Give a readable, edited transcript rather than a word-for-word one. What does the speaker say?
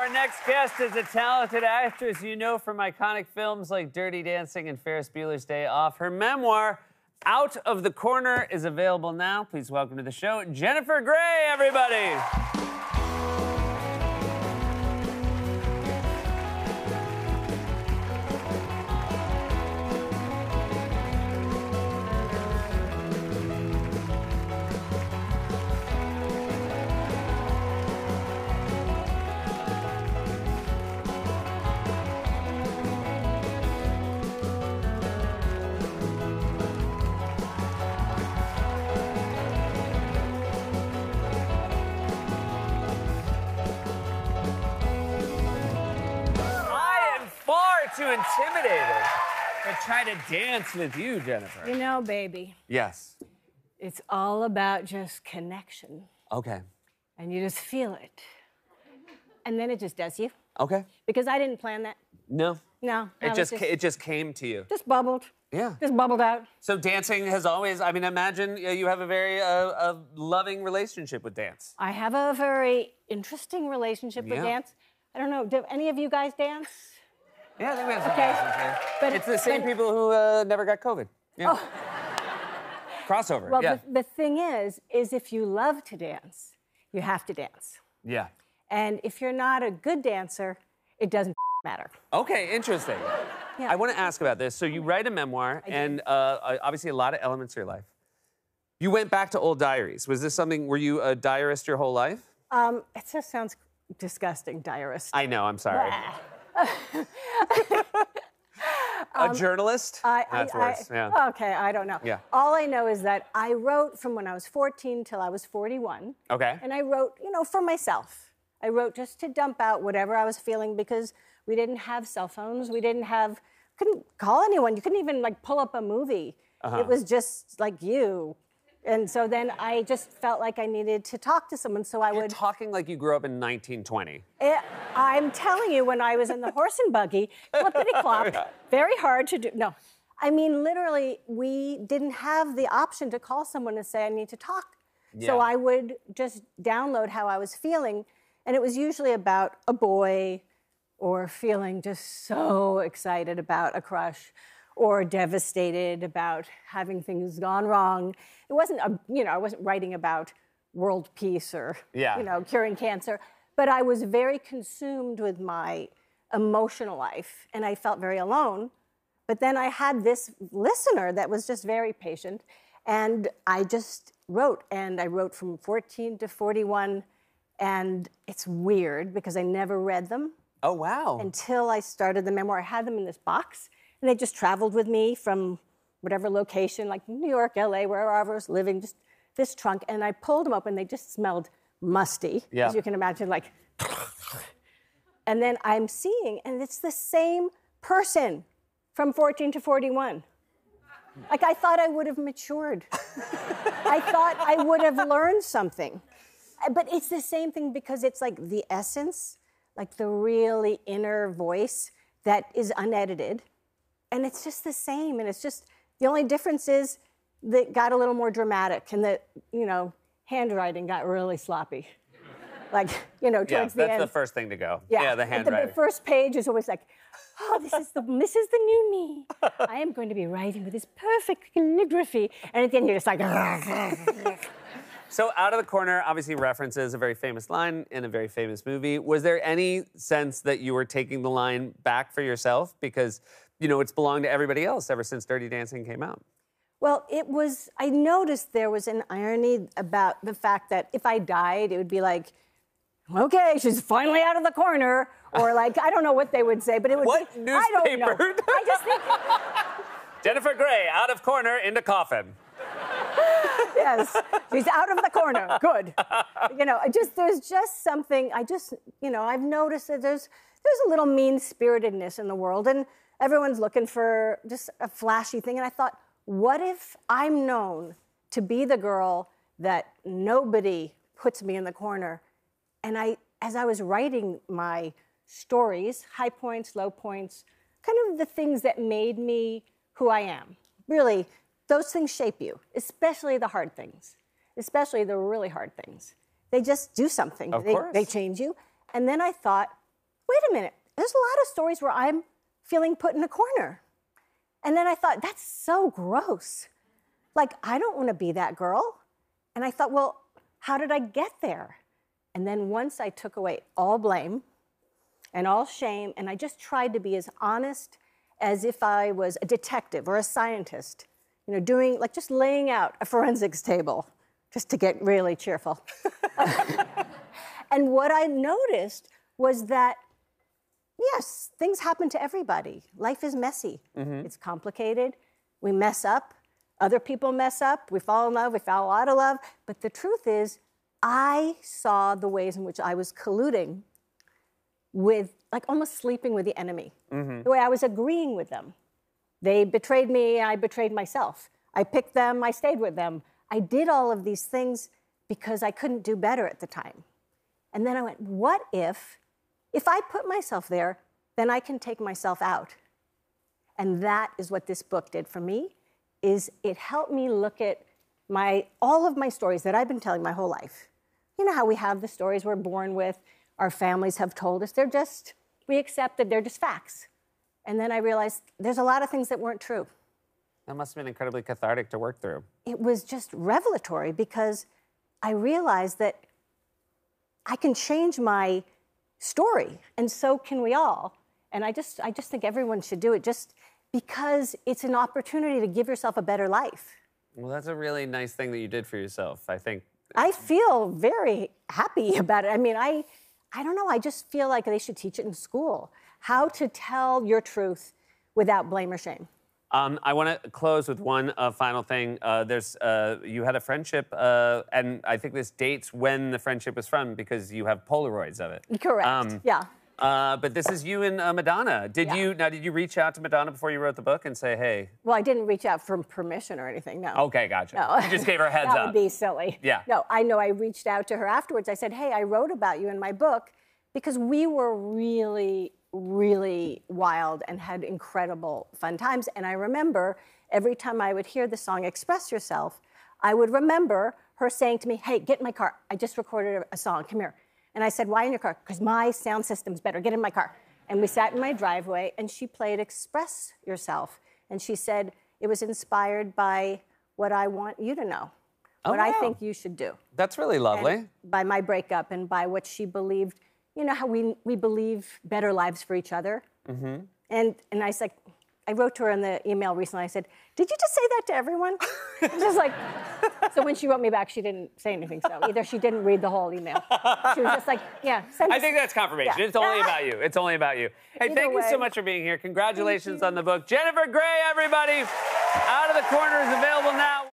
Our next guest is a talented actress you know from iconic films like Dirty Dancing and Ferris Bueller's Day Off. Her memoir, Out of the Corner, is available now. Please welcome to the show, Jennifer Grey, everybody. Too intimidated to try to dance with you, Jennifer. You know, baby. Yes. It's all about just connection. Okay. And you just feel it. And then it just does you. Okay. Because I didn't plan that. No. No. It just came to you. Just bubbled. Yeah. Just bubbled out. So dancing has always, I mean, imagine you have a very loving relationship with dance. I have a very interesting relationship with dance. I don't know, do any of you guys dance? Yeah, I think we have some dancers here. But it's the same people who never got COVID. Yeah. Oh. Crossover, well, yeah. The thing is if you love to dance, you have to dance. Yeah. And if you're not a good dancer, it doesn't matter. Okay, interesting. Yeah. I want to ask about this. So you write a memoir, and obviously a lot of elements of your life. You went back to old diaries. Was this something, were you a diarist your whole life? It just sounds disgusting, diarist. I know, I'm sorry. A journalist? That's worse. Yeah. Okay, I don't know. Yeah. All I know is that I wrote from when I was 14 till I was 41. Okay. And I wrote, you know, for myself. I wrote just to dump out whatever I was feeling because we didn't have cell phones. We couldn't call anyone. You couldn't even like pull up a movie. It was just like you. And so then I just felt like I needed to talk to someone, so I would... You're talking like you grew up in 1920. I'm telling you, when I was in the horse and buggy, clippity-clop, very hard to do. No, I mean, literally, we didn't have the option to call someone and say, I need to talk. Yeah. So I would just download how I was feeling, and it was usually about a boy or feeling just so excited about a crush or devastated about having things gone wrong. It wasn't, I wasn't writing about world peace or, curing cancer, but I was very consumed with my emotional life, and I felt very alone. But then I had this listener that was just very patient, and I just wrote, and I wrote from 14 to 41, and it's weird because I never read them. Oh, wow. Until I started the memoir. I had them in this box, and they just traveled with me from whatever location, like New York, LA, wherever I was living, just this trunk. And I pulled them open, and they just smelled musty, as you can imagine, like. And then I'm seeing, and it's the same person from 14 to 41. Like, I thought I would have matured. I thought I would have learned something. But it's the same thing because it's like the essence, like the really inner voice that is unedited. And it's just the same, and it's just, the only difference is that it got a little more dramatic, and that, handwriting got really sloppy. Like, towards the end. That's the first thing to go. Yeah, the handwriting. The first page is always like, oh, this is the new me. I am going to be writing with this perfect calligraphy. And at the end, you're just like, So Out of the Corner obviously references a very famous line in a very famous movie. Was there any sense that you were taking the line back for yourself? Because, it's belonged to everybody else ever since Dirty Dancing came out. Well, I noticed there was an irony about the fact that if I died, it would be like, okay, she's finally out of the corner. Or like, I don't know what they would say, but it would what be... newspaper? I don't know. I just think... Jennifer Grey, out of corner, into coffin. Yes, she's out of the corner. Good. There's just something, I've noticed that there's a little mean-spiritedness in the world, and everyone's looking for just a flashy thing. And I thought, what if I'm known to be the girl that nobody puts me in the corner? And as I was writing my stories, high points, low points, kind of the things that made me who I am, really, those things shape you, especially the hard things, especially the really hard things. They just do something. Of course. They change you. And then I thought, wait a minute, there's a lot of stories where I'm feeling put in a corner. And then I thought, that's so gross. Like, I don't want to be that girl. And I thought, well, how did I get there? And then once I took away all blame and all shame, and I just tried to be as honest as if I was a detective or a scientist, you know, doing, like, just laying out a forensics table just to get really cheerful. And what I noticed was that, yes, things happen to everybody. Life is messy. It's complicated. We mess up. Other people mess up. We fall in love. We fall out of love. But the truth is, I saw the ways in which I was colluding with, like, almost sleeping with the enemy. The way I was agreeing with them. They betrayed me, I betrayed myself. I picked them, I stayed with them. I did all of these things because I couldn't do better at the time. And then I went, what if I put myself there, then I can take myself out? And that is what this book did for me, is it helped me look at all of my stories that I've been telling my whole life. You know how we have the stories we're born with, our families have told us, we accept that they're just facts. And then I realized there's a lot of things that weren't true. That must have been incredibly cathartic to work through. It was just revelatory because I realized that I can change my story, and so can we all. And I just think everyone should do it just because it's an opportunity to give yourself a better life. Well, that's a really nice thing that you did for yourself, I think. I feel very happy about it. I mean, I don't know, I just feel like they should teach it in school, how to tell your truth without blame or shame. I want to close with one final thing. You had a friendship, and I think this dates when the friendship was from because you have Polaroids of it. Correct, yeah. But this is you and Madonna. Did you reach out to Madonna before you wrote the book and say, hey? Well, I didn't reach out for permission or anything, no. Okay, gotcha. No. You just gave her a heads up. That would be silly. Yeah. No, I know I reached out to her afterwards. I said, hey, I wrote about you in my book because we were really, really wild and had incredible fun times. And I remember every time I would hear the song Express Yourself, I would remember her saying to me, hey, get in my car. I just recorded a song. Come here. And I said, why in your car? Because my sound system's better. Get in my car. And we sat in my driveway, and she played Express Yourself. And she said, it was inspired by what I want you to know, what I think you should do. That's really lovely. And by my breakup and by what she believed, you know how we believe better lives for each other? And I said, I wrote to her in the email recently, I said, did you just say that to everyone? Just like, so when she wrote me back, she didn't say anything. So either she didn't read the whole email. She was just like, yeah. I think that's confirmation. Yeah. It's only about you. It's only about you. Hey, thank you so much for being here. Congratulations on the book. Jennifer Grey, everybody. Out of the Corner is available now.